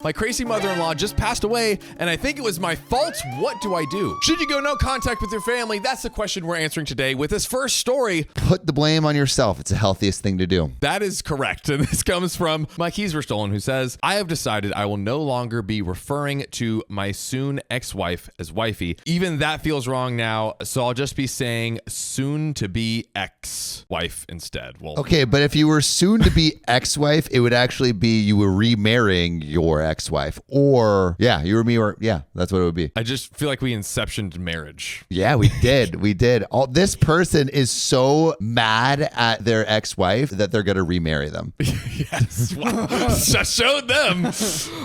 My crazy mother-in-law just passed away, and I think it was my fault. What do I do? Should you go no contact with your family? That's the question we're answering today with this first story. Put the blame on yourself. It's the healthiest thing to do. That is correct. And this comes from My Keys Were Stolen, who says, I have decided I will no longer be referring to my soon ex-wife as wifey. Even that feels wrong now, so I'll just be saying soon to be ex-wife instead. Well, Okay, but if you were soon to be ex-wife, it would actually be you were remarrying your ex-wife. Or, yeah, you were me, or, yeah, that's what it would be. I just feel like we inceptioned marriage. Yeah, we did. We did. This person is so mad at their ex-wife that they're going to remarry them. Yes. Wow. Just showed them.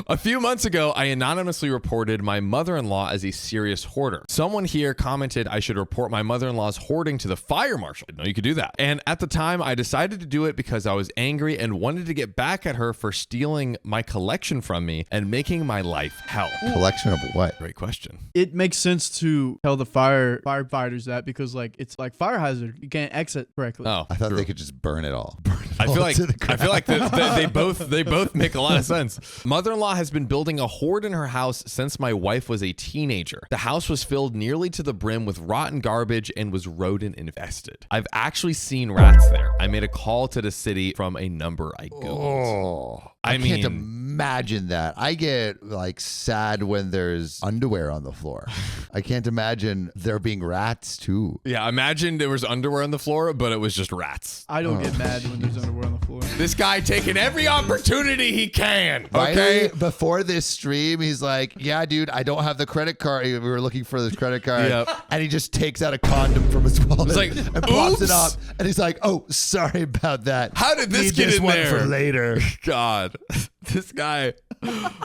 A few months ago, I anonymously reported my mother-in-law as a serious hoarder. Someone here commented I should report my mother-in-law's hoarding to the fire marshal. I didn't know you could do that. And at the time, I decided to do it because I was angry and wanted to get back at her for stealing my collection from me and making my life hell. Collection of what? Great question. It makes sense to tell the firefighters that because like it's like fire hazard. You can't exit correctly. Oh, I thought they could just burn it all. Burn it I all feel like to the ground. I feel like they both make a lot of sense. Mother-in-law has been building a hoard in her house since my wife was a teenager. The house was filled nearly to the brim with rotten garbage and was rodent infested. I've actually seen rats there. I made a call to the city from a number I googled. Oh, I mean, can't imagine that. I get like sad when there's underwear on the floor. I can't imagine there being rats too. yeah, imagine there was underwear on the floor, but it was just rats. I don't get mad when there's underwear on the floor. This guy taking every opportunity he can. Okay. Right? Before this stream, he's like, yeah, dude, I don't have the credit card. We were looking for this credit card. Yep. And he just takes out a condom from his wallet It's like, and pops it oops. up. And he's like, oh, sorry about that. How did this Need get this in one there? for later. God, this guy.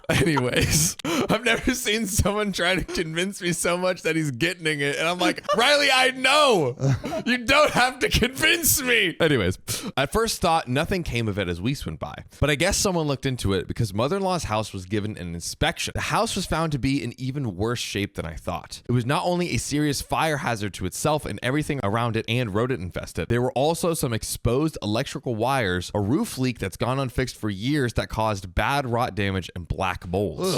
Anyways, I've never seen someone try to convince me so much that he's getting it. And I'm like, Riley, I know. You don't have to convince me. Anyways, at first thought nothing came of it as weeks went by. But I guess someone looked into it because mother-in-law's house was given an inspection. The house was found to be in even worse shape than I thought. It was not only a serious fire hazard to itself and everything around it and rodent infested, there were also some exposed electrical wires, a roof leak that's gone unfixed for years that caused bad rot damage and black molds.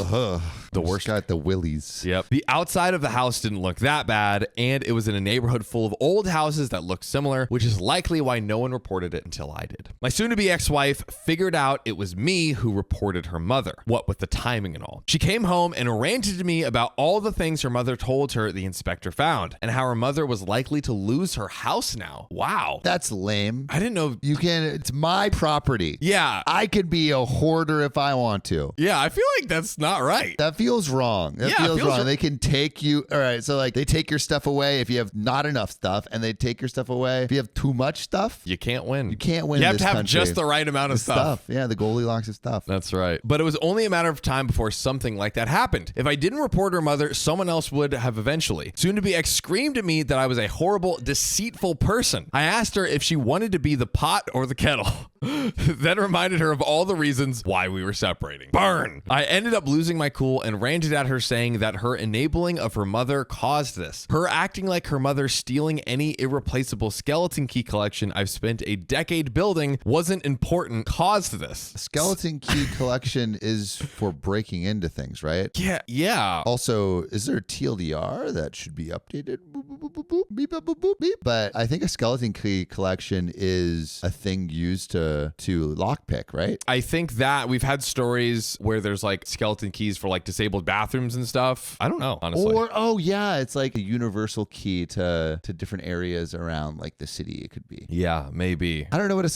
The worst. Got the willies. Yep. The outside of the house didn't look that bad, and it was in a neighborhood full of old houses that looked similar, which is likely why no one reported it until I did. My soon-to-be ex-wife figured out it was me who reported her mother, what with the timing and all. She came home and ranted to me about all the things her mother told her the inspector found, and how her mother was likely to lose her house now. Wow. That's lame. I didn't know. It's my property. Yeah. I could be a hoarder if I want to. Yeah, I feel like that's not right. That feels wrong. That Yeah, it feels feels wrong. wrong. They can take you. All right. So like they take your stuff away if you have not enough stuff, and they take your stuff away if you have too much stuff. You can't win. You can't win. You have this to have country. just the right amount of The stuff. Yeah, the Goldilocks of stuff. That's right. But it was only a matter of time before something like that happened. If I didn't report her mother, someone else would have eventually. Soon to be ex screamed at me that I was a horrible, deceitful person. I asked her if she wanted to be the pot or the kettle. Then reminded her of all the reasons why we were separating. Burn! I ended up losing my cool and ranted at her saying that her enabling of her mother caused this. Her acting like her mother stealing any irreplaceable skeleton key collection I've spent a decade building wasn't important caused this. Skeleton key collection is for breaking into things, right? Yeah. Also, is there a TLDR that should be updated? Boop, boop, boop, boop, boop, beep, boop, boop, boop, beep. But I think a skeleton key collection is a thing used to lockpick, right? I think that we've had stories where there's like skeleton keys for like disabled bathrooms and stuff. I don't know, honestly. Or, oh yeah, it's like a universal key to different areas around like the city. It could be. Yeah, maybe. I don't know what Or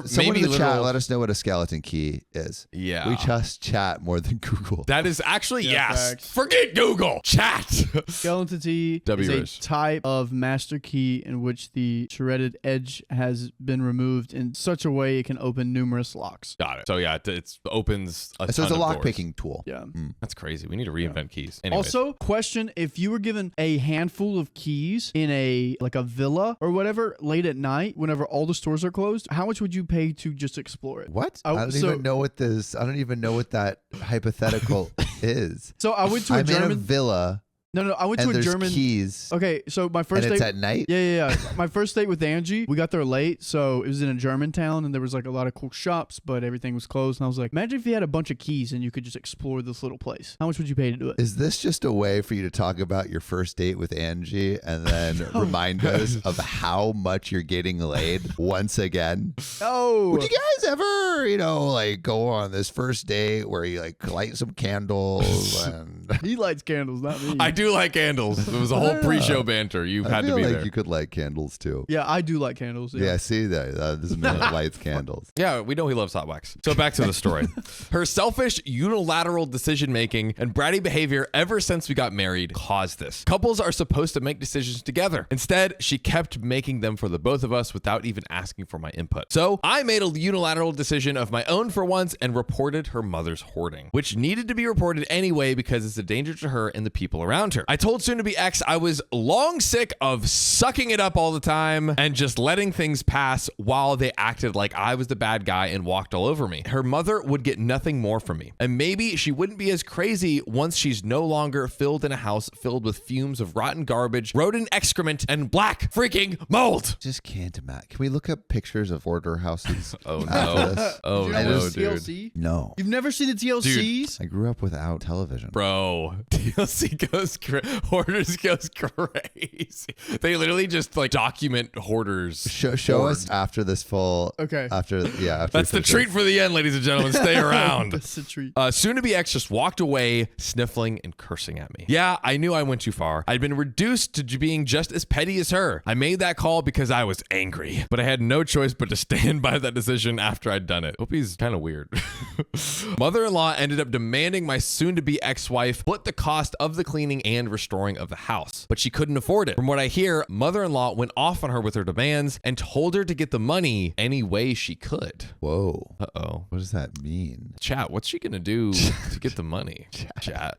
someone maybe in the chat, literal- let us know what a skeleton key is. Yeah. We trust chat more than Google. That is actually, Yeah, yes. facts. Forget Google. Chat. Skeleton key W is is. a type of master key in which the shredded edge has been removed in such a way it can open numerous locks. Got it. So yeah, it opens a So ton it's a of lock doors. picking tool. Yeah. That's crazy. We need to reinvent keys. Anyways. Also, question, if you were given a handful of keys in a villa or whatever late at night whenever all the stores are closed, how much would you pay to just explore it? What? Oh, I don't so- even know what this. I don't even know what that hypothetical is. So I went to a I'm in a German villa No, I went and to a there's German. keys. Okay, so my first And it's date. at night? Yeah. My first date with Angie, we got there late, so it was in a German town, and there was like a lot of cool shops, but everything was closed. And I was like, imagine if you had a bunch of keys and you could just explore this little place. How much would you pay to do it? Is this just a way for you to talk about your first date with Angie and then remind us of how much you're getting laid once again? Oh, Would you guys ever, like go on this first date where you like light some candles and he lights candles, not me. I do like candles. It was a whole pre-show banter. You I had to feel be like there. you could light candles too. Yeah, I do light candles. Yeah, see that this man lights candles. Yeah, we know he loves hot wax. So back to the story. Her selfish, unilateral decision-making and bratty behavior ever since we got married caused this. Couples are supposed to make decisions together. Instead, she kept making them for the both of us without even asking for my input. So I made a unilateral decision of my own for once and reported her mother's hoarding, which needed to be reported anyway because it's a danger to her and the people around her. I told soon-to-be ex I was long sick of sucking it up all the time and just letting things pass while they acted like I was the bad guy and walked all over me. Her mother would get nothing more from me. And maybe she wouldn't be as crazy once she's no longer filled in a house filled with fumes of rotten garbage, rodent excrement, and black freaking mold. Just can't imagine. Can we look up pictures of hoarder houses? Oh after no. this? Oh Did you I know no, just- dude. TLC? No. You've never seen the TLCs? I grew up without television. Bro, TLC goes hoarders goes crazy. They literally just like document hoarders. Show us after this full. Okay. After That's the treat for the end, ladies and gentlemen. Stay around. That's a treat. Soon-to-be ex just walked away, sniffling and cursing at me. Yeah, I knew I went too far. I'd been reduced to being just as petty as her. I made that call because I was angry, but I had no choice but to stand by that decision after I'd done it. Hope he's kind of weird. Mother-in-law ended up demanding my soon-to-be ex-wife split the cost of the cleaning and restoring of the house, but she couldn't afford it. From what I hear, mother-in-law went off on her with her demands and told her to get the money any way she could. Whoa. Uh-oh. What does that mean? Chat, what's she gonna do to get the money? Chat.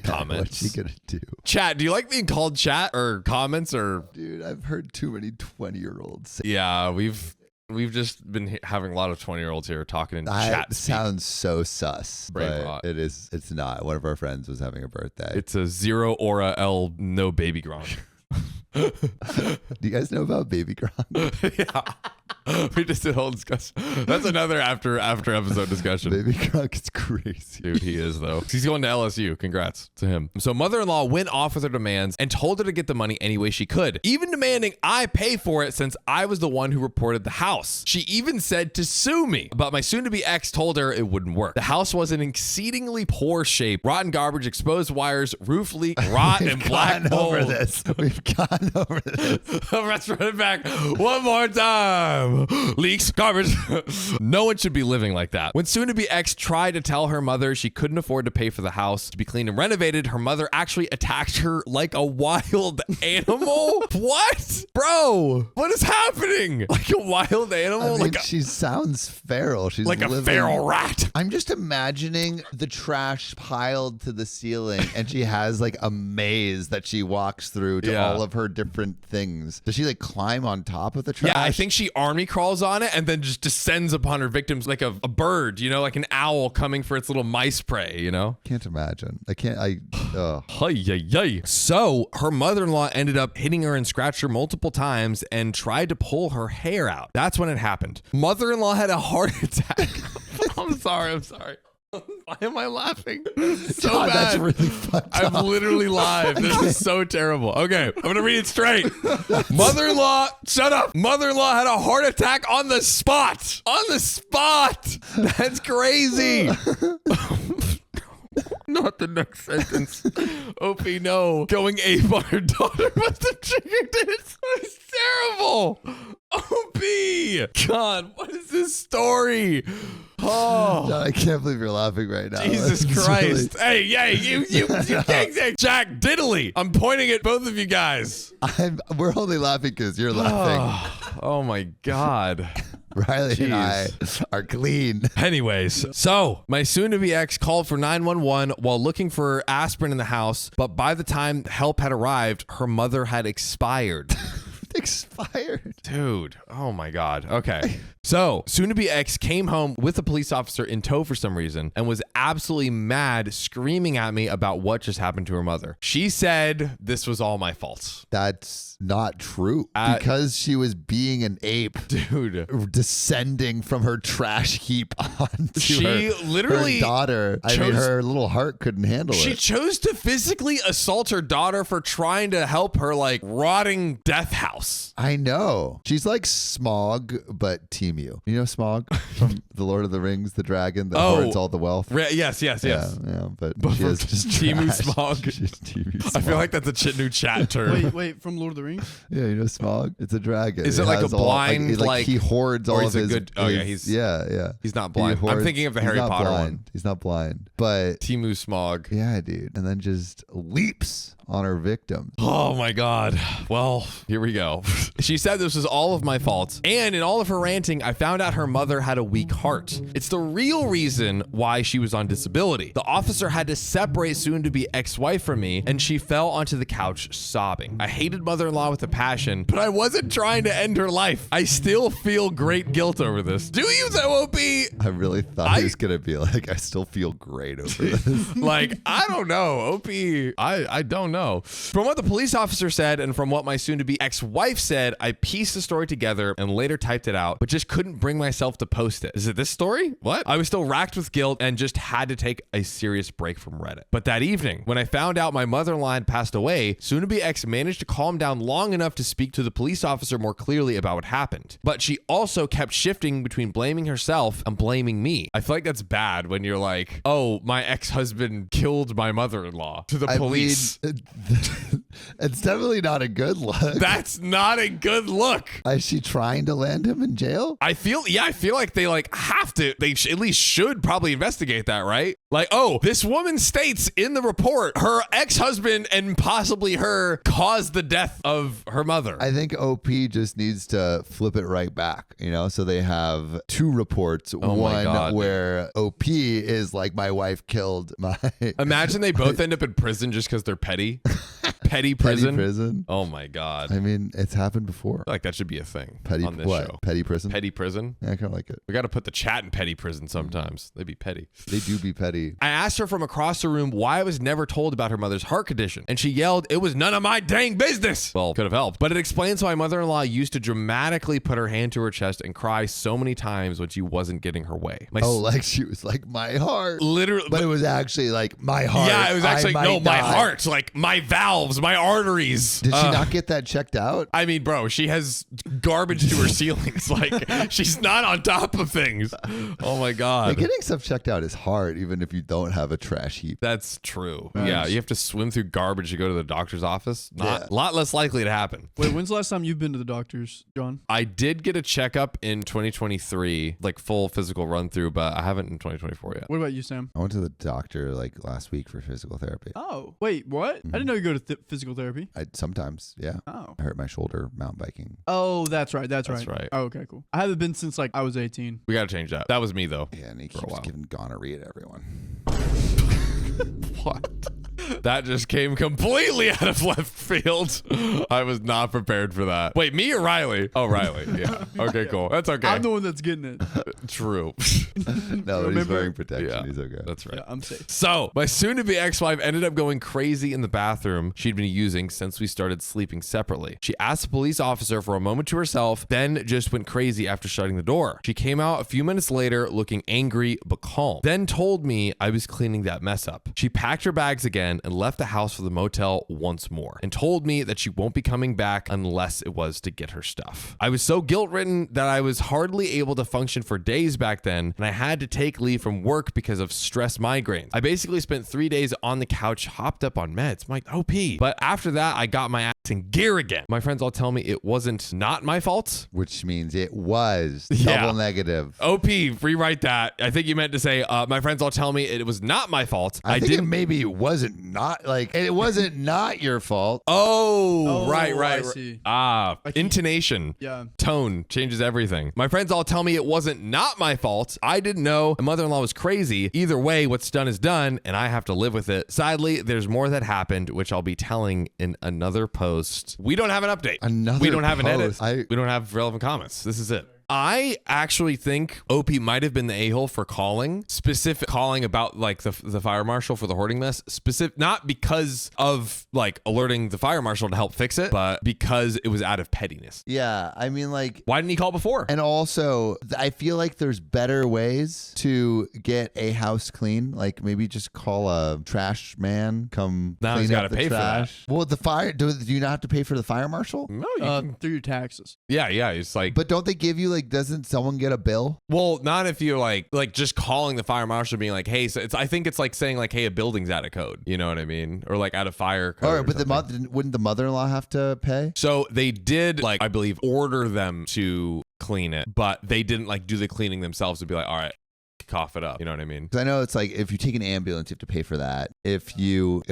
Comments. What's she gonna do? Chat, do you like being called chat or comments or? Dude, I've heard too many 20-year-olds say Yeah, we've just been having a lot of 20-year-olds here talking in chat. that. Sounds so sus, Brain but rot. it's not. One of our friends was having a birthday. It's a 0 aura L no baby ground. Do you guys know about baby Gronk? Yeah. We just did a whole discussion. That's another after episode discussion. Baby Gronk is crazy. Dude, he is though. He's going to LSU. Congrats to him. So mother-in-law went off with her demands and told her to get the money any way she could, even demanding I pay for it since I was the one who reported the house. She even said to sue me, but my soon-to-be ex told her it wouldn't work. The house was in exceedingly poor shape. Rotten garbage, exposed wires, roof leak, rot, and black mold. over this. We've gone over this. Let's run it back one more time. Leaks, garbage. No one should be living like that. When soon-to-be ex tried to tell her mother she couldn't afford to pay for the house to be cleaned and renovated, her mother actually attacked her like a wild animal. What? Bro, what is happening? Like a wild animal? I mean, she sounds feral. She's like a living- feral rat. I'm just imagining the trash piled to the ceiling, and she has like a maze that she walks through to Yeah. all of her different things. Does she like climb on top of the trash? Yeah, I think she army crawls on it and then just descends upon her victims like a bird, like an owl coming for its little mice prey, Can't imagine. So her mother-in-law ended up hitting her and scratched her multiple times and tried to pull her hair out. That's when it happened. Mother-in-law had a heart attack. I'm sorry. Why am I laughing? So God, bad. that's really fucked I'm up. literally live. This is so terrible. Okay, I'm going to read it straight. Mother-in-law, shut up. Mother-in-law had a heart attack on the spot. On the spot. That's crazy. Not the next sentence. OP, no. Going ape on her daughter must have triggered it. It's terrible. OP. God, what is this story? Oh. No, I can't believe you're laughing right now. Jesus It's Christ. really- Hey, you can't say Jack Diddley. I'm pointing at both of you guys. We're only laughing because you're laughing. Oh my God. Riley and I are clean. Anyways, so my soon-to-be ex called for 911 while looking for aspirin in the house, but by the time help had arrived, her mother had expired. expired. Dude, oh my God. Okay. So, soon-to-be ex came home with a police officer in tow for some reason and was absolutely mad, screaming at me about what just happened to her mother. She said this was all my fault. That's not true. Because she was being an ape. Dude. Descending from her trash heap onto She literally her daughter. I mean, her little heart couldn't handle She it. chose to physically assault her daughter for trying to help her, like, rotting death house. I know. She's like Smaug, but Temu. You know Smaug from The Lord of the Rings, the dragon that hoards all the wealth? Yes. Yeah, but she is just Temu trash. Smaug. She's Temu Smaug. I feel like that's a new chat term. Wait, from Lord of the Rings? Yeah, you know Smaug? It's a dragon. Is it like a has all- blind, like he hoards all of his... yeah. He's not blind. He hoards- I'm thinking of the Harry Potter one. He's not blind. But... Temu Smaug. Yeah, dude. And then just leaps on her victim. Oh my God. Well, here we go. She said this was all of my fault. And in all of her ranting, I found out her mother had a weak heart. It's the real reason why she was on disability. The officer had to separate soon-to-be ex-wife from me, and she fell onto the couch sobbing. I hated mother-in-law with a passion, but I wasn't trying to end her life. I still feel great guilt over this. Do you though, OP? I really thought he was going to be like, I still feel great over this. Like, I don't know, OP. I don't know. From what the police officer said and from what my soon-to-be ex-wife said, I pieced the story together and later typed it out, but just couldn't bring myself to post it. Is it this story? What? I was still racked with guilt and just had to take a serious break from Reddit. But that evening, when I found out my mother-in-law had passed away, soon-to-be ex managed to calm down long enough to speak to the police officer more clearly about what happened. But she also kept shifting between blaming herself and blaming me. I feel like that's bad when you're like, oh, my ex-husband killed my mother-in-law to the police. It's definitely not a good look. That's not a good look. Is she trying to land him in jail? I feel like they like have to, at least should probably investigate that, right? Like, oh, this woman states in the report her ex-husband and possibly her caused the death of her mother. I think OP just needs to flip it right back, so they have two reports. One where OP is like, my wife killed my... Imagine they both end up in prison just because they're petty. Petty prison. Petty prison. Oh my God. I mean, it's happened before. I feel like that should be a thing Petty on this what? show. Petty prison? Petty prison. Yeah, I kind of like it. We got to put the chat in petty prison sometimes. They be petty. They do be petty. I asked her from across the room why I was never told about her mother's heart condition, and she yelled, "It was none of my dang business." Well, could have helped. But it explains why mother-in-law used to dramatically put her hand to her chest and cry so many times when she wasn't getting her way. Like she was like, my heart. Literally. But it was actually like, my heart. Yeah, it was actually, no, my die. heart. Like, my valves, my arteries. Did she not get that checked out? I mean, bro, she has garbage to her ceilings. Like, she's not on top of things. Oh my God. Like, getting stuff checked out is hard, even if you don't have a trash heap. That's true. Yeah, you have to swim through garbage to go to the doctor's office. A lot less likely to happen. Wait, when's the last time you've been to the doctor's, John? I did get a checkup in 2023, like full physical run through, but I haven't in 2024 yet. What about you, Sam? I went to the doctor like last week for physical therapy. Oh, wait, what? I didn't know you go to physical therapy. Sometimes, yeah. Oh. I hurt my shoulder mountain biking. Oh, that's right. That's right. Oh, okay, cool. I haven't been since like I was 18. We got to change that. That was me though. Yeah, and he keeps giving gonorrhea to everyone. What? That just came completely out of left field. I was not prepared for that. Wait, me or Riley? Oh, Riley. Yeah. Okay, cool. That's okay. I'm the one that's getting it. True. No, he's wearing protection. Yeah, he's okay. That's right. Yeah, I'm safe. So, my soon-to-be ex-wife ended up going crazy in the bathroom she'd been using since we started sleeping separately. She asked the police officer for a moment to herself, then just went crazy after shutting the door. She came out a few minutes later looking angry but calm, then told me I was cleaning that mess up. She packed her bags again and left the house for the motel once more and told me that she won't be coming back unless it was to get her stuff. I was so guilt-ridden that I was hardly able to function for days back then, and I had to take leave from work because of stress migraines. I basically spent 3 days on the couch, hopped up on meds. My OP. But after that, I got my ass in gear again. My friends all tell me it wasn't not my fault. Which means it was Yeah. double negative. OP, rewrite that. I think you meant to say, my friends all tell me it was not my fault. I think maybe it wasn't not like it wasn't not your fault. Oh, right. I see. Intonation. Yeah. Tone changes everything. My friends all tell me it wasn't not my fault. I didn't know. My mother-in-law was crazy. Either way, what's done is done, and I have to live with it. Sadly, there's more that happened, which I'll be telling in another post. We don't have an update. We don't have an edit. We don't have relevant comments. This is it. I actually think OP might have been the a-hole for calling about like the fire marshal for the hoarding mess, not because of like alerting the fire marshal to help fix it, but because it was out of pettiness. Yeah, I mean, like, why didn't he call before? And also, I feel like there's better ways to get a house clean. Like maybe just call a trash man come now clean he's got up to the pay trash. for that. Well, the fire. Do you not have to pay for the fire marshal? No, you can. Through your taxes. Yeah. It's like, But don't they give you like? Doesn't someone get a bill? well, not if you're like just calling the fire marshal, being like, hey, so I think it's like saying like, hey, a building's out of code. You know what I mean? Or like out of fire code. All right, but wouldn't the mother-in-law have to pay? So they did, like, I believe, order them to clean it, but they didn't like do the cleaning themselves to be like, all right, cough it up. You know what I mean? 'Cause I know it's like if you take an ambulance, you have to pay for that. If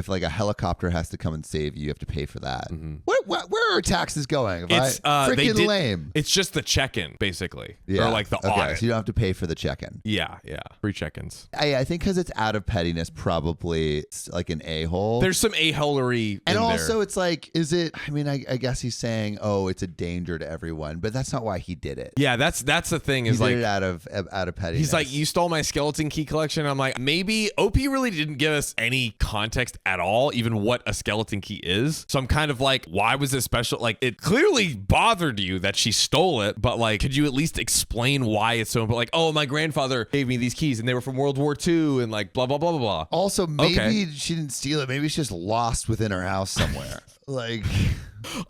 like a helicopter has to come and save you, you have to pay for that. Mm-hmm. Where are taxes going? It's Freaking lame. It's just the check-in, basically. Yeah. Or like the okay, audit. so you don't have to pay for the check-in. Yeah. Free check-ins. I think because it's out of pettiness, probably it's like an a-hole. There's some a-holery and in also there. it's like, is it? I mean, I guess he's saying, oh, it's a danger to everyone, but that's not why he did it. Yeah, that's the thing He is did like it out of pettiness. he's like, you stole my skeleton key collection. I'm like, maybe OP really didn't give us any context at all, even what a skeleton key is. So I'm kind of like, why was it special? Like, it clearly bothered you that she stole it, but like, could you at least explain why it's so important? Like, oh, my grandfather gave me these keys and they were from World War II and like blah, blah, blah, blah, blah. Also, maybe Okay. she didn't steal it. Maybe it's just lost within her house somewhere. Like,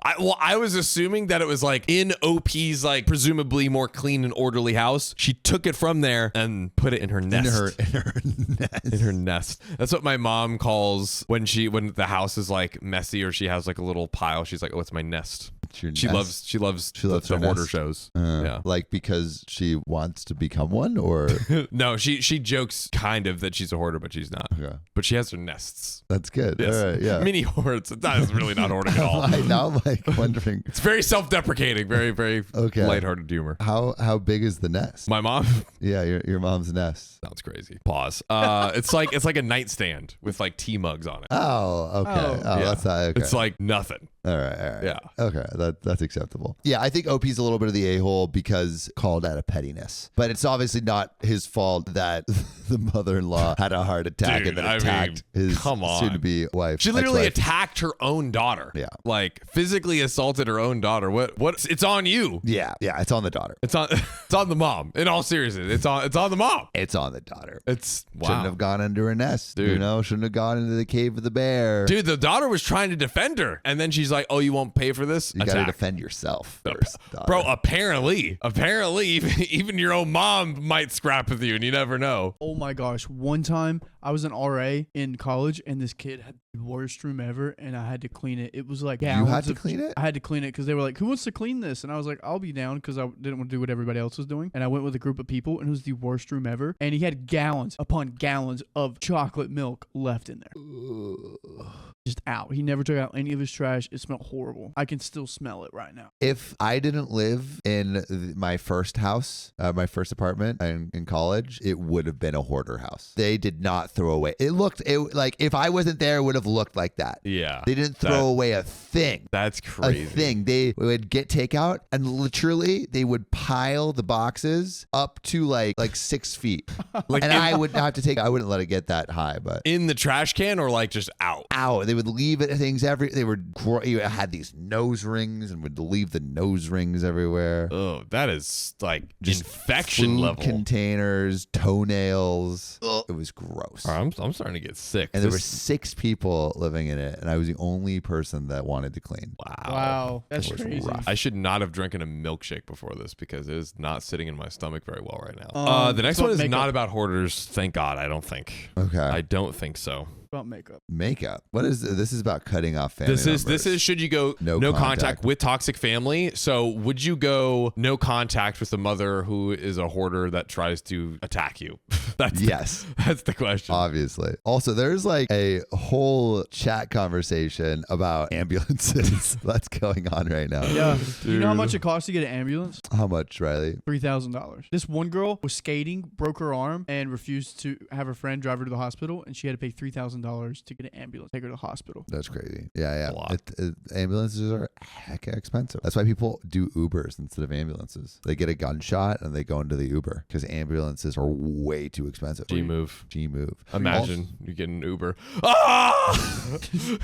I was assuming that it was like in OP's like presumably more clean and orderly house. She took it from there and put it in her nest. In her nest. That's what my mom calls when the house is like messy or she has like a little pile. She's like, oh, it's my nest. She loves the her hoarder nest. shows. Yeah. Like because she wants to become one, or No, she jokes kind of that she's a hoarder, but she's not. Okay. But she has her nests. That's good. Yes. All right, yeah. Mini hoards. It's really not hoarding at all. Now I'm like wondering It's very self-deprecating, very, very Okay. lighthearted humor. how big is the nest? My mom Yeah, your mom's nest. sounds crazy. Pause. It's like a nightstand with like tea mugs on it. Oh, okay. Oh, Yeah. that's not okay. It's like nothing. All right. Yeah. Okay, that's acceptable. Yeah, I think OP's a little bit of the a-hole because called out of pettiness. But it's obviously not his fault that the mother-in-law had a heart attack Dude, and then I attacked mean, his come on. soon-to-be wife. She literally ex-wife. attacked her own daughter. Yeah. Like physically assaulted her own daughter. What it's on you. Yeah, it's on the daughter. It's on the mom. In all seriousness, it's on the mom. It's on the daughter. It's wow. Shouldn't have gone under her nest. Dude. You know, shouldn't have gone into the cave of the bear. Dude, the daughter was trying to defend her. And then she's like, oh, you won't pay for this? You got to Attack. defend yourself first, daughter. Bro, apparently, even your own mom might scrap with you and you never know. Oh my gosh. One time I was an RA in college and this kid had the worst room ever and I had to clean it. It was like You gallons had to of- clean it? I had to clean it because they were like, who wants to clean this? And I was like, I'll be down because I didn't want to do what everybody else was doing. And I went with a group of people and it was the worst room ever. And he had gallons upon gallons of chocolate milk left in there. Just out. He never took out any of his trash. It smelled horrible. I can still smell it right now. If I didn't live in my first house, my first apartment in college, it would have been a hoarder house. They did not throw away. It like if I wasn't there, it would have looked like that. Yeah. They didn't throw away a thing. That's crazy. A thing. They would get takeout and literally they would pile the boxes up to like 6 feet. Like and in- I would have to take. I wouldn't let it get that high, but In the trash can or like just out? out. They would leave it things they were you had these nose rings and would leave the nose rings everywhere. Oh, that is like Just infection food level. containers, toenails. It was gross. All right, I'm starting to get sick. And there were 6 people living in it, and I was the only person that wanted to clean. Wow. That's That was crazy. rough. I should not have drinking a milkshake before this because it is not sitting in my stomach very well right now. The next so one is makeup. not about hoarders. Thank God. I don't think. Okay. I don't think so. About makeup. Makeup. What is this? Is about cutting off family This is should you go no contact with toxic family? So would you go no contact with a mother who is a hoarder that tries to attack you? That's the question. Obviously. Also, there's like a whole chat conversation about ambulances that's going on right now. Yeah. Do you know how much it costs to get an ambulance? How much, Riley? $3,000. This one girl was skating, broke her arm, and refused to have her friend drive her to the hospital, and she had to pay $3,000 to get an ambulance, take her to the hospital. That's crazy. Yeah. A lot. Ambulances are hecka expensive. That's why people do Ubers instead of ambulances. They get a gunshot and they go into the Uber because ambulances are way too expensive. G-move. Imagine you get an Uber.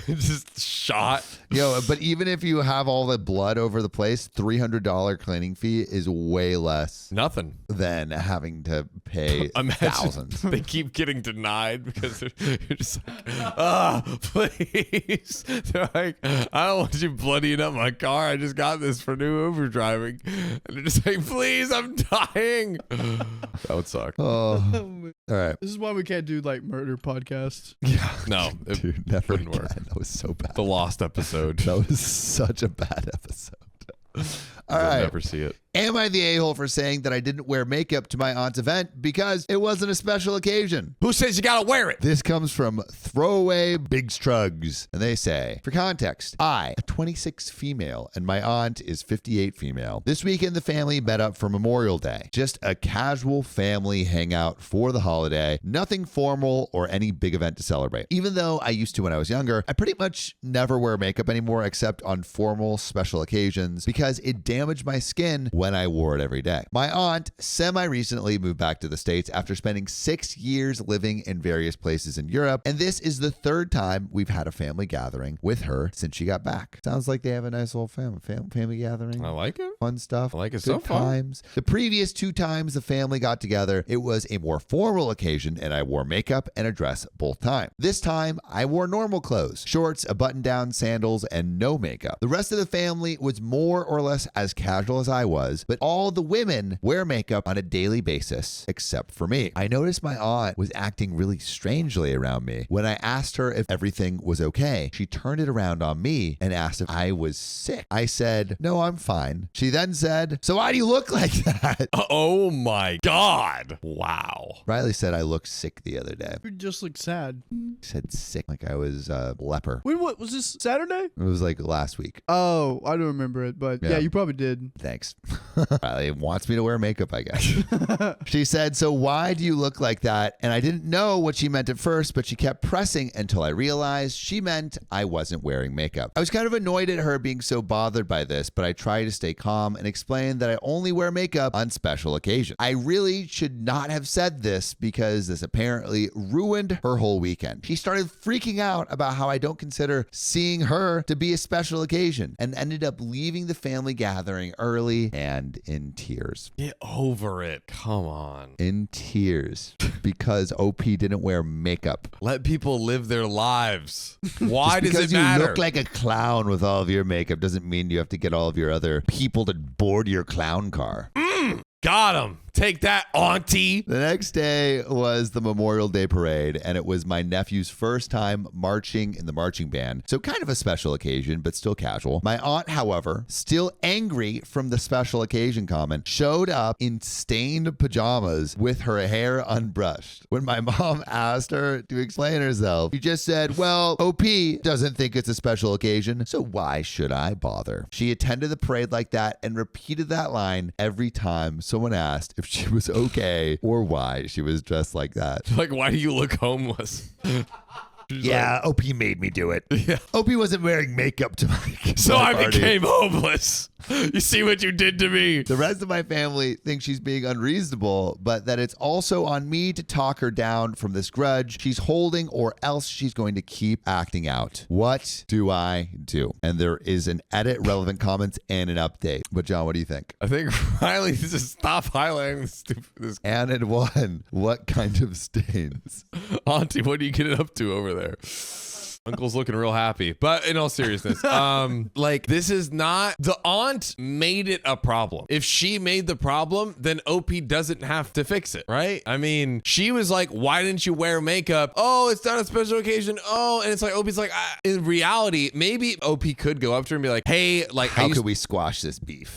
Just shot. But even if you have all the blood over the place, $300 cleaning fee is way less Nothing. than having to pay thousands. They keep getting denied because you're just like, please. They're like, I don't want you bloodying up my car. I just got this for new Uber driving. And they're just like, please, I'm dying. That would suck. Oh, all right. This is why we can't do like murder podcasts. Yeah. No, it Dude, never wouldn't again. work. That was so bad. The lost episode. That was such a bad episode. All You'll right. never see it. Am I the a-hole for saying that I didn't wear makeup to my aunt's event because it wasn't a special occasion? Who says you gotta wear it? This comes from Throwaway Big Strugs. And they say, for context, I, a 26 female, and my aunt is 58 female. This weekend, the family met up for Memorial Day. Just a casual family hangout for the holiday. Nothing formal or any big event to celebrate. Even though I used to when I was younger, I pretty much never wear makeup anymore except on formal special occasions because it damaged my skin when I wore it every day. My aunt semi-recently moved back to the States after spending 6 years living in various places in Europe, and this is the third time we've had a family gathering with her since she got back. Sounds like they have a nice little family gathering. I like it. Fun stuff. I like it Good so far. times. The previous 2 times the family got together, it was a more formal occasion, and I wore makeup and a dress both times. This time, I wore normal clothes, shorts, a button-down, sandals, and no makeup. The rest of the family was more or less as casual as I was, but all the women wear makeup on a daily basis, except for me. I noticed my aunt was acting really strangely around me. When I asked her if everything was okay, she turned it around on me and asked if I was sick. I said, no, I'm fine. She then said, so why do you look like that? Oh my God. Wow. Riley said I looked sick the other day. You just look sad. I said sick like I was a leper. Wait, what was this Saturday? It was like last week. Oh, I don't remember it, but yeah, you probably did. Thanks. Riley wants me to wear makeup, I guess. She said, so why do you look like that? And I didn't know what she meant at first, but she kept pressing until I realized she meant I wasn't wearing makeup. I was kind of annoyed at her being so bothered by this, but I tried to stay calm and explain that I only wear makeup on special occasions. I really should not have said this because this apparently ruined her whole weekend. She started freaking out about how I don't consider seeing her to be a special occasion and ended up leaving the family gathering early and in tears. Get over it. Come on. In tears because OP didn't wear makeup. Let people live their lives. Why Just does it because matter? you look like a clown with all of your makeup doesn't mean you have to get all of your other people to board your clown car. Got him. Take that, auntie. The next day was the Memorial Day parade, and it was my nephew's first time marching in the marching band. So kind of a special occasion, but still casual. My aunt, however, still angry from the special occasion comment, showed up in stained pajamas with her hair unbrushed. When my mom asked her to explain herself, she just said, well, OP doesn't think it's a special occasion, so why should I bother? She attended the parade like that and repeated that line every time someone asked if she was okay or why she was dressed like that. Like, why do you look homeless? Yeah, OP made me do it. Yeah. OP wasn't wearing makeup to my So I party. became homeless. You see what you did to me. The rest of my family thinks she's being unreasonable, but that it's also on me to talk her down from this grudge she's holding, or else she's going to keep acting out. What do I do? And there is an edit, relevant comments, and an update. But John, what do you think? I think Riley needs to stop highlighting this. And in one, what kind of stains? Auntie, what are you getting up to over there? Uncle's looking real happy. But in all seriousness, like this is not, the aunt made it a problem. If she made the problem, then OP doesn't have to fix it, right? I mean, she was like, why didn't you wear makeup? Oh, it's not a special occasion. Oh, and it's like, OP's like, in reality, maybe OP could go up to her and be like, hey, like, how could we squash this beef?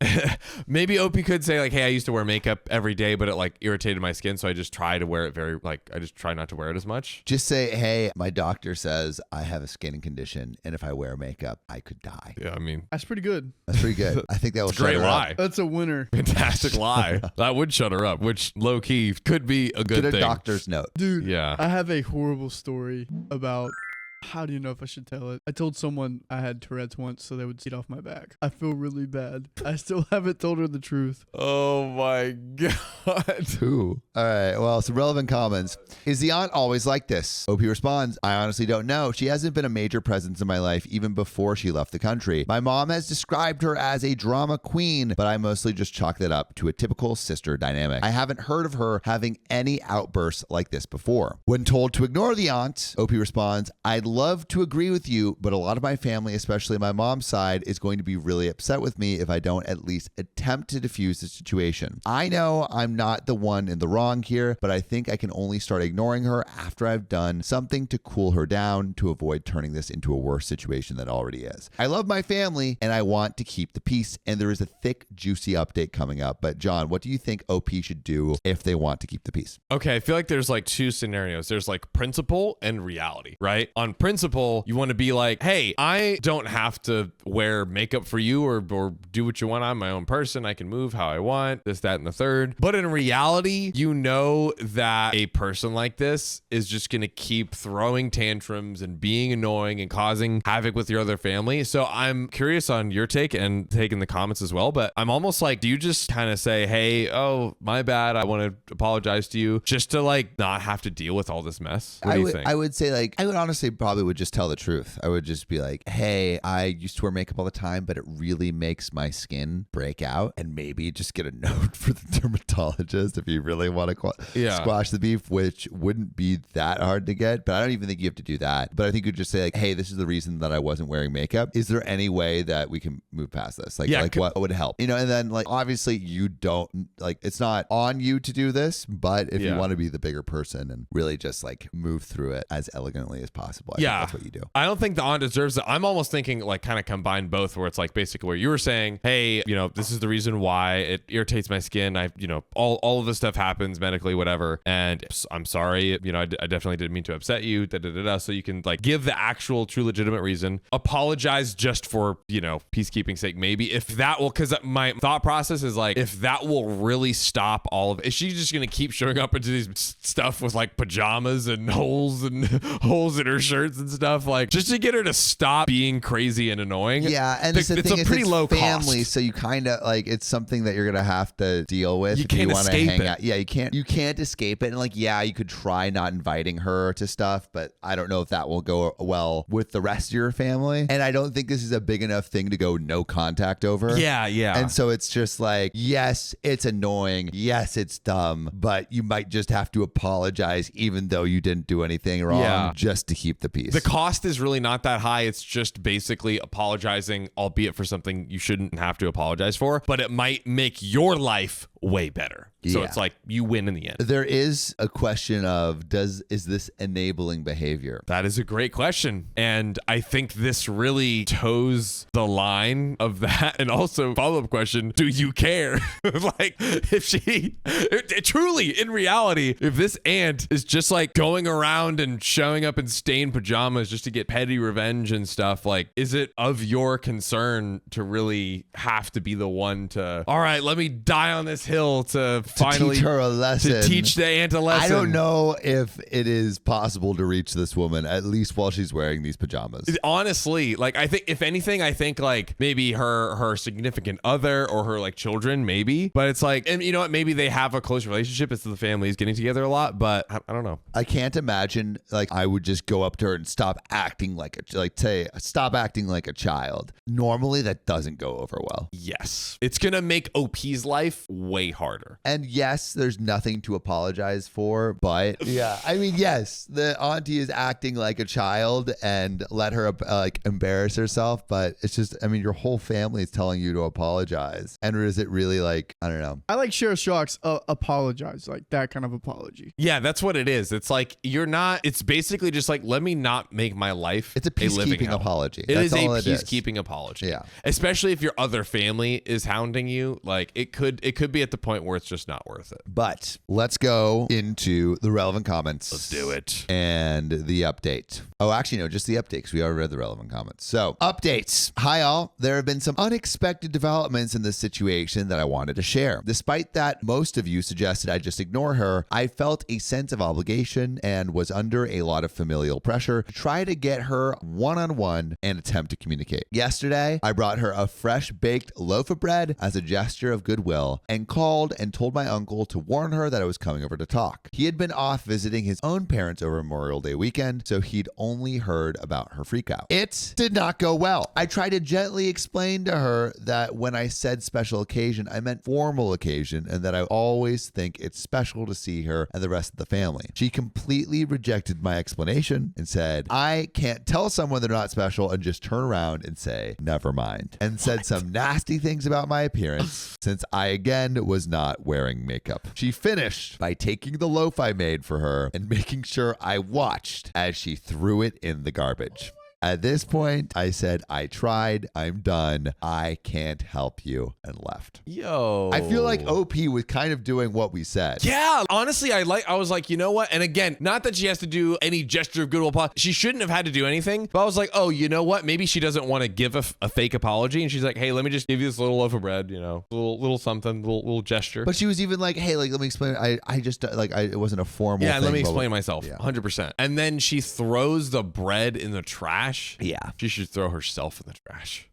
Maybe OP could say like, hey, I used to wear makeup every day, but it like irritated my skin. So I just try to wear it I just try not to wear it as much. Just say, hey, my doctor says I have a skin condition, and if I wear makeup, I could die. Yeah, I mean, That's pretty good. That's pretty good. I think that will it's a great shut her lie. up. That's a winner. Fantastic lie. That would shut her up, which low key could be a good Get a thing. doctor's note. Dude, Yeah. I have a horrible story about, how do you know if I should tell it? I told someone I had Tourette's once so they would sit off my back. I feel really bad. I still haven't told her the truth. Oh my God. Who? All right. Well, some relevant comments. Is the aunt always like this? OP responds, I honestly don't know. She hasn't been a major presence in my life even before she left the country. My mom has described her as a drama queen, but I mostly just chalk that up to a typical sister dynamic. I haven't heard of her having any outbursts like this before. When told to ignore the aunt, OP responds, I'd love to agree with you, but a lot of my family, especially my mom's side, is going to be really upset with me if I don't at least attempt to diffuse the situation. I know I'm not the one in the wrong here, but I think I can only start ignoring her after I've done something to cool her down to avoid turning this into a worse situation than it already is. I love my family and I want to keep the peace, and there is a thick, juicy update coming up. But John, what do you think OP should do if they want to keep the peace? Okay, I feel like there's like two scenarios. There's like principle and reality, right? On principle, you want to be like, hey, I don't have to wear makeup for you or do what you want. I'm my own person. I can move how I want, this, that, and the third. But in reality, you know that a person like this is just going to keep throwing tantrums and being annoying and causing havoc with your other family. So I'm curious on your take and take in the comments as well. But I'm almost like, do you just kind of say, hey, oh, my bad, I want to apologize to you, just to like not have to deal with all this mess? What do you think? I would say, like, I would honestly probably would just tell the truth. I would just be like, hey, I used to wear makeup all the time, but it really makes my skin break out, and maybe just get a note for the dermatologist if you really want to squash the beef, which wouldn't be that hard to get, but I don't even think you have to do that. But I think you just say like, hey, this is the reason that I wasn't wearing makeup. Is there any way that we can move past this? Like, what would help? You know, and then like, obviously you don't, like, it's not on you to do this, but if you want to be the bigger person and really just like move through it as elegantly as possible, I think that's what you do. I don't think the aunt deserves it. I'm almost thinking like kind of combine both, where it's like basically where you were saying, hey, you know, this is the reason why it irritates my skin. I, you know, all of this stuff happens medically, whatever. And I'm sorry, you know, I definitely didn't mean to upset you. So you can like give the actual true legitimate reason, apologize just for, you know, peacekeeping sake. Maybe if that will, because my thought process is like, if that will really stop all of it, is she just going to keep showing up into these stuff with like pajamas and holes in her shirts and stuff, like just to get her to stop being crazy and annoying? Yeah, and it's a pretty low family, cost. so you kind of like, it's something that you're gonna have to deal with. You if can't you wanna escape hang it. out. Yeah, you can't escape it. And like, yeah, you could try not inviting her to stuff, but I don't know if that will go well with the rest of your family. And I don't think this is a big enough thing to go no contact over. Yeah. And so it's just like, yes, it's annoying. Yes, it's dumb, but you might just have to apologize even though you didn't do anything wrong, just to keep the peace. The cost is really not that high. It's just basically apologizing, albeit for something you shouldn't have to apologize for, but it might make your life way better. So it's like you win in the end. There is a question of, is this enabling behavior? That is a great question. And I think this really toes the line of that. And also, follow-up question, do you care? Like, if she truly, in reality, if this aunt is just like going around and showing up in stained pajamas just to get petty revenge and stuff, like, is it of your concern to really have to be the one to, all right, let me die on this hill to finally teach her a lesson. To teach the aunt a lesson. I don't know if it is possible to reach this woman, at least while she's wearing these pajamas. Honestly, like, I think if anything, I think like maybe her significant other or her like children, maybe. But it's like, and you know what? Maybe they have a close relationship. It's the families getting together a lot, but I don't know. I can't imagine like I would just go up to her and stop acting like a child. Normally that doesn't go over well. Yes. It's going to make OP's life way way harder. And yes, there's nothing to apologize for, but yeah, I mean, yes, the auntie is acting like a child and let her like embarrass herself, but it's just, I mean, your whole family is telling you to apologize. And is it really like, I don't know. I like Sheriff Shock's apologize, like that kind of apology. Yeah, that's what it is. It's like it's basically just like, let me not make my life It's a peacekeeping apology. It is That's a all it is. peacekeeping apology. Yeah. Especially if your other family is hounding you, like it could be at the point where it's just not worth it. But let's go into the relevant comments. Let's do it. And the update. Oh, actually, no, just the update because we already read the relevant comments. So, updates. Hi, all. There have been some unexpected developments in this situation that I wanted to share. Despite that, most of you suggested I just ignore her. I felt a sense of obligation and was under a lot of familial pressure to try to get her one-on-one and attempt to communicate. Yesterday, I brought her a fresh baked loaf of bread as a gesture of goodwill and called and told my uncle to warn her that I was coming over to talk. He had been off visiting his own parents over Memorial Day weekend, so he'd only heard about her freakout. It did not go well. I tried to gently explain to her that when I said special occasion, I meant formal occasion and that I always think it's special to see her and the rest of the family. She completely rejected my explanation and said, I can't tell someone they're not special and just turn around and say, never mind, and said some nasty things about my appearance since I again was not wearing makeup. She finished by taking the loaf I made for her and making sure I watched as she threw it in the garbage. At this point, I said, I tried, I'm done, I can't help you, and left. Yo. I feel like OP was kind of doing what we said. Yeah, honestly, I was like, you know what? And again, not that she has to do any gesture of goodwill. She shouldn't have had to do anything. But I was like, oh, you know what? Maybe she doesn't want to give a fake apology. And she's like, hey, let me just give you this little loaf of bread, you know, little something, little gesture. But she was even like, hey, like, let me explain. I just, like, it wasn't a formal thing. Yeah, let me explain myself. Yeah. 100%. And then she throws the bread in the trash. Yeah. She should throw herself in the trash.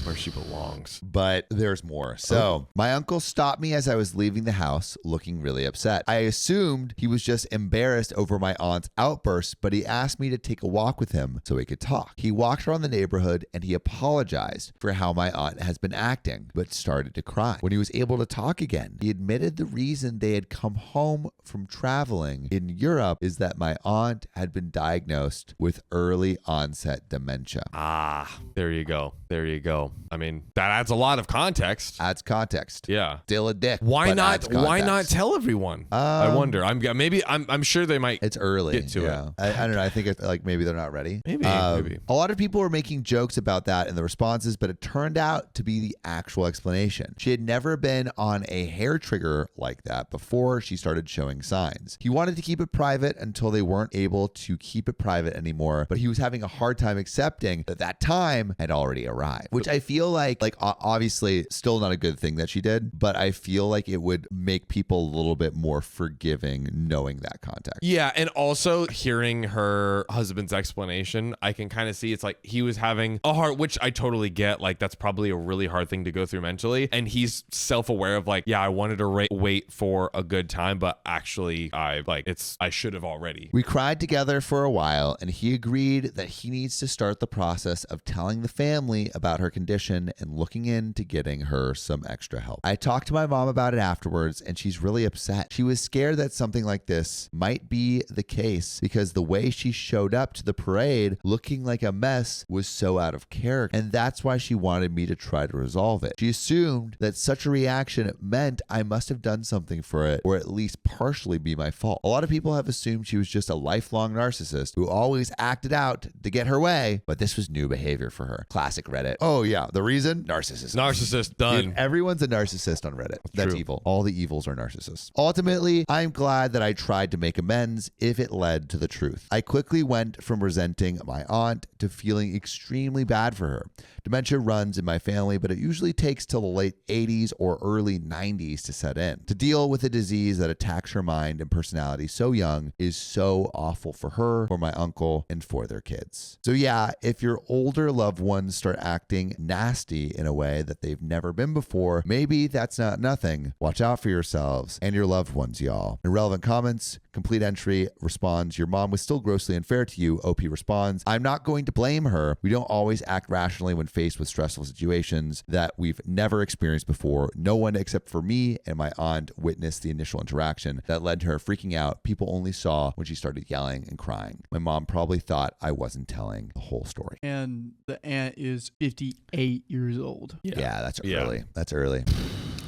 Where she belongs. But there's more. So my uncle stopped me as I was leaving the house looking really upset. I assumed he was just embarrassed over my aunt's outburst, but he asked me to take a walk with him so we could talk. He walked around the neighborhood and he apologized for how my aunt has been acting, but started to cry. When he was able to talk again, he admitted the reason they had come home from traveling in Europe is that my aunt had been diagnosed with early onset dementia. Ah, there you go. There you go. I mean, that adds a lot of context. Adds context. Yeah. Still a dick. Why but not? adds context. Why not tell everyone? I wonder. I'm sure they might. It's early. Get to it. I don't know. I think it's like maybe they're not ready. Maybe. A lot of people were making jokes about that in the responses, but it turned out to be the actual explanation. She had never been on a hair trigger like that before she started showing signs. He wanted to keep it private until they weren't able to keep it private anymore, but he was having a hard time accepting that time had already arrived, which I feel like obviously still not a good thing that she did, but I feel like it would make people a little bit more forgiving knowing that context. Yeah, and also hearing her husband's explanation, I can kind of see it's like he was having a hard, which I totally get, like that's probably a really hard thing to go through mentally, and he's self-aware of like, yeah, I wanted to wait for a good time, but actually I should have already. We cried together for a while, and he agreed that he needs to start the process of telling the family about her condition and looking into getting her some extra help. I talked to my mom about it afterwards, and she's really upset. She was scared that something like this might be the case because the way she showed up to the parade looking like a mess was so out of character, and that's why she wanted me to try to resolve it. She assumed that such a reaction meant I must have done something for it, or at least partially be my fault. A lot of people have assumed she was just a lifelong narcissist who always acted out to get her way, but this was new behavior for her. Classic Reddit. Oh yeah, the reason? Narcissist. Done. Dude, everyone's a narcissist on Reddit. That's true. evil. All the evils are narcissists. Ultimately, I'm glad that I tried to make amends if it led to the truth. I quickly went from resenting my aunt to feeling extremely bad for her. Dementia runs in my family, but it usually takes till the late 80s or early 90s to set in. To deal with a disease that attacks her mind and personality so young is so awful for her, for my uncle, and for their kids. So yeah, if your older loved ones start acting nasty in a way that they've never been before, maybe that's not nothing. Watch out for yourselves and your loved ones, y'all. In relevant comments, Complete entry responds, your mom was still grossly unfair to you. OP responds, I'm not going to blame her. We don't always act rationally when faced with stressful situations that we've never experienced before. No one except for me and my aunt witnessed the initial interaction that led to her freaking out. People only saw when she started yelling and crying. My mom probably thought I wasn't telling the whole story. And the aunt is 58 years old. Yeah, that's early. That's early.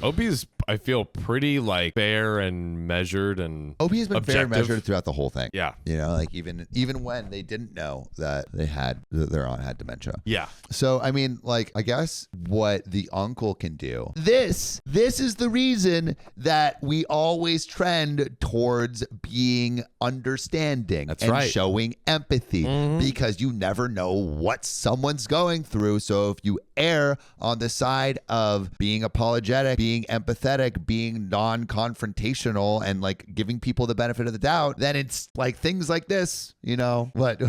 Opie's, I feel, pretty like fair and measured and OP has been objective. fair and measured throughout the whole thing. Yeah. You know, like even when they didn't know that their aunt had dementia. Yeah. So, I mean, like, I guess what the uncle can do. This is the reason that we always trend towards being understanding That's and right. showing empathy because you never know what someone's going through. So if you err on the side of being apologetic, being empathetic, being non-confrontational, and like giving people the benefit of the doubt, then it's like things like this, you know? What?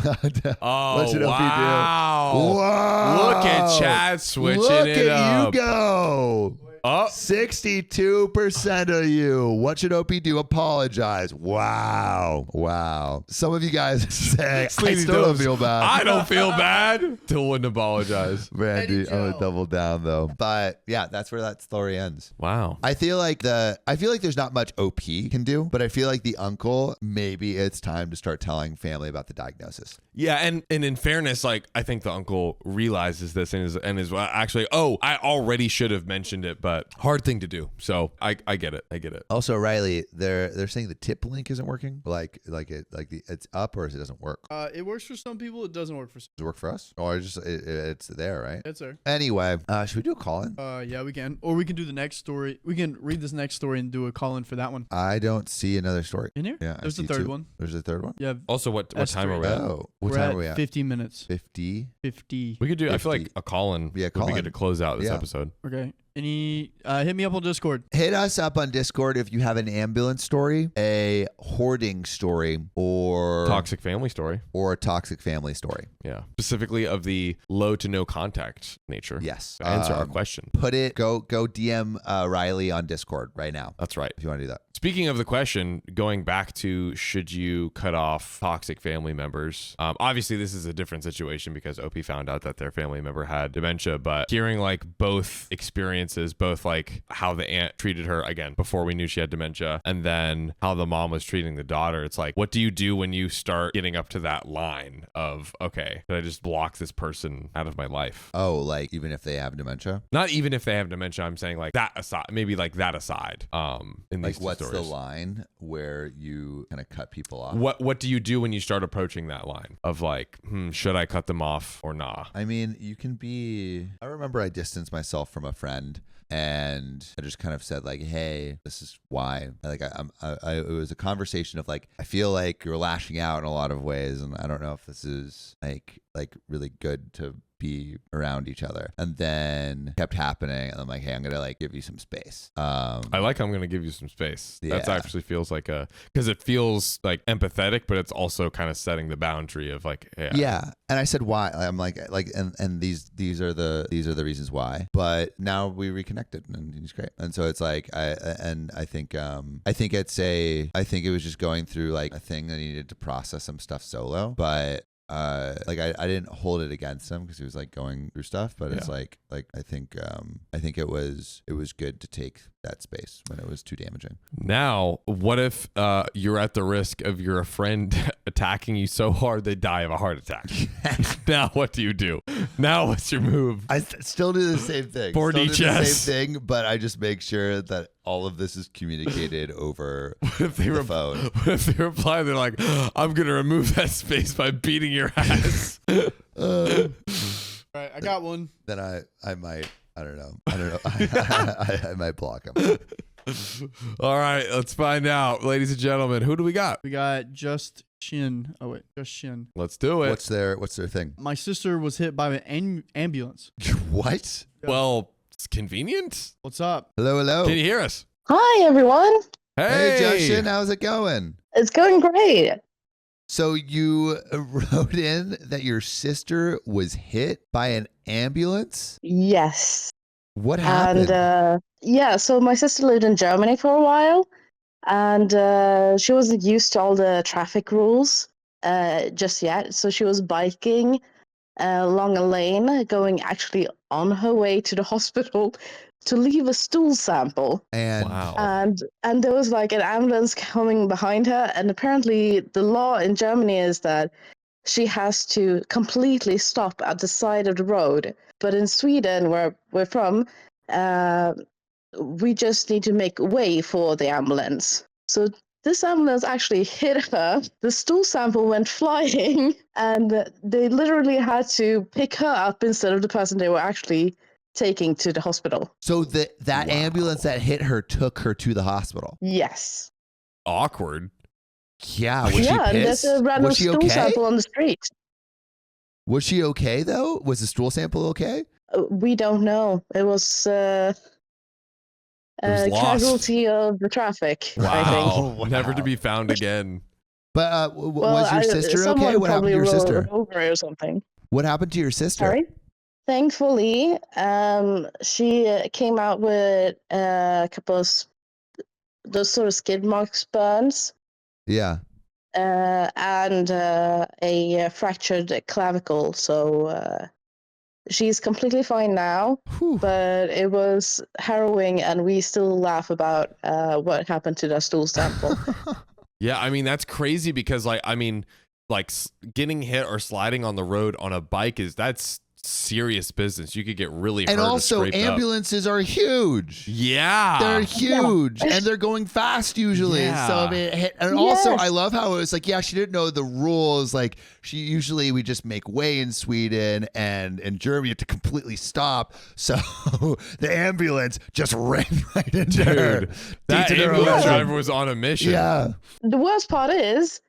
Oh, What should OP do? wow. Whoa. Look at Chad switching Look it at up. you go. Oh, 62% of you. What should OP do? Apologize. Wow. Some of you guys say, I Sleepy still don't Doves. feel bad. I don't feel bad. Still wouldn't apologize. Randy, Eddie I'm gonna Joe. double down though. But yeah, that's where that story ends. Wow. I feel like there's not much OP can do, but I feel like the uncle, maybe it's time to start telling family about the diagnosis. Yeah, and in fairness, like I think the uncle realizes this and is actually, I already should have mentioned it, but hard thing to do. So I get it. I get it. Also, Riley, they're saying the tip link isn't working. It's up or it doesn't work. It works for some people. It doesn't work for some. Does it work for us? Or it's there, right? Yes, sir. Anyway, should we do a call in? Yeah, we can. Or we can do the next story. We can read this next story and do a call in for that one. I don't see another story. In here? Yeah, I There's the see third two. one. There's a third one. Yeah. Also, what That's time are three. we at? Oh, what We're time at are we at? 50 minutes. 50. 50. We could do. I feel 50. like a call-in. Yeah, would be call-in. good to close out this Yeah. episode. Okay. Any hit me up on Discord. Hit us up on Discord if you have an ambulance story, a hoarding story, or Toxic family story. a toxic family story. Yeah. Specifically of the low to no contact nature. Yes. To answer our question. Put it. Go DM Riley on Discord right now That's right. if you want to do that. Speaking of the question, going back to should you cut off toxic family members? Obviously, this is a different situation because OP found out that their family member had dementia, but hearing like both experiences, both like how the aunt treated her again before we knew she had dementia, and then how the mom was treating the daughter, it's like, what do you do when you start getting up to that line of, okay, could I just block this person out of my life? Oh, like even if they have dementia? Not even if they have dementia, I'm saying like that aside, maybe like that aside. In Like these two what's the stories. line where you kind of cut people off? What do you do when you start approaching that line of like, should I cut them off or nah? I mean, you can be. I remember I distanced myself from a friend, and I just kind of said like, "Hey, this is why." Like, it was a conversation of like, I feel like you're lashing out in a lot of ways, and I don't know if this is like really good to be around each other. And then kept happening, and I'm like, hey, I'm gonna like give you some space. I like I'm going to give you some space. That's Yeah. actually feels like because it feels like empathetic, but it's also kind of setting the boundary of like, hey, Yeah. And I said why. I'm like and these are the reasons why. But now we reconnected, and he's great. And so it's like I think it was just going through like a thing that he needed to process some stuff solo. But I didn't hold it against him because he was like going through stuff, but it's like I think it was good to take that space when it was too damaging. Now, what if you're at the risk of your friend attacking you so hard they die of a heart attack? Now, what do you do? Now, what's your move? I still do the same thing. 4D Still do chess. the same thing, but I just make sure that all of this is communicated over What if they the phone. What if they reply? They're like, I'm going to remove that space by beating your ass. All right, I got one. Then I might. I don't know. I might block him. All right, let's find out. Ladies and gentlemen, who do we got? We got Just Shin. Just Shin. Let's do it. What's their thing? My sister was hit by an ambulance. What? Well, it's convenient. What's up? Hello. Can you hear us? Hi, everyone. Hey, Justin, how's it going? It's going great. So you wrote in that your sister was hit by an ambulance? Yes. What happened? And so my sister lived in Germany for a while. and she wasn't used to all the traffic rules just yet. So she was biking along a lane, going actually on her way to the hospital to leave a stool sample. And Wow. And there was like an ambulance coming behind her, and apparently the law in Germany is that she has to completely stop at the side of the road. But in Sweden, where we're from, we just need to make way for the ambulance. So this ambulance actually hit her. The stool sample went flying, and they literally had to pick her up instead of the person they were actually taking to the hospital. so that ambulance that hit her took her to the hospital. Yes. Awkward. Yeah, was she And there's pissed? a random Was she stool okay? sample on the street. Was she okay though? Was the stool sample okay? We don't know. It was a was lost. casualty of the traffic, I think. Wow. Wow. Never to be found again. But was your sister someone okay? What happened to probably your rolled sister? over or something. What happened to your sister? Sorry. Thankfully, she came out with a couple of those sort of skid marks burns, Yeah. and a fractured clavicle. So she's completely fine now. Whew. But it was harrowing, and we still laugh about what happened to the stool sample. Yeah, I mean, that's crazy because, like, I mean, like getting hit or sliding on the road on a bike that's serious business. You could get really hurt. And or also, scraped up. ambulances are huge. Yeah. They're huge and they're going fast usually. Yeah. So I mean, and also Yes. I love how it was like, yeah, she didn't know the rules. Like we just make way in Sweden, and in Germany you have to completely stop. So the ambulance just ran right into her. Dude, that Into their ambulance own- driver was on a mission. Yeah. The worst part is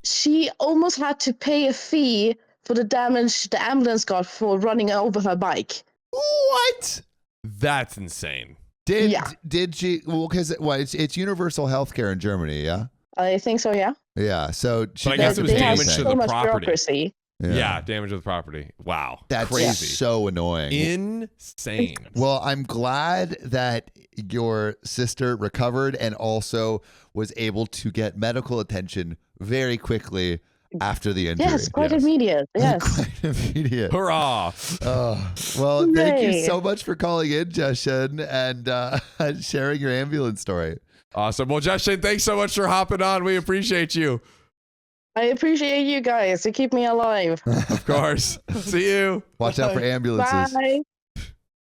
she almost had to pay a fee for the damage the ambulance got for running over her bike. What? That's insane. Did she? Well, because it's universal health care in Germany, yeah. I think so, yeah. Yeah. So she But I guess got it was They have damage to so the much property. bureaucracy. Yeah. Damage to the property. Wow. That's crazy. so annoying. Insane. Well, I'm glad that your sister recovered and also was able to get medical attention very quickly after the injury. Yes, quite immediate. Yes. Quite immediate. Hurrah. Oh, well, thank you Hooray. so much for calling in, Justin, and sharing your ambulance story. Awesome. Well, Justin, thanks so much for hopping on. We appreciate you. I appreciate you guys to keep me alive. Of course. See you. Watch out for ambulances. Bye.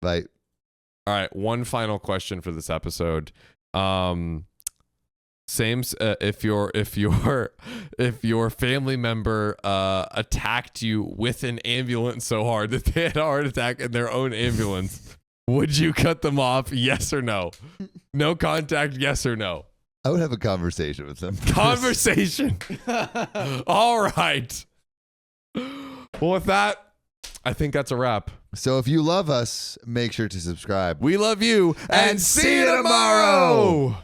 Bye. All right, one final question for this episode. If your family member attacked you with an ambulance so hard that they had a heart attack in their own ambulance, would you cut them off? Yes or no? No contact, yes or no? I would have a conversation with them. Conversation. All right. Well, with that, I think that's a wrap. So if you love us, make sure to subscribe. We love you and see you tomorrow.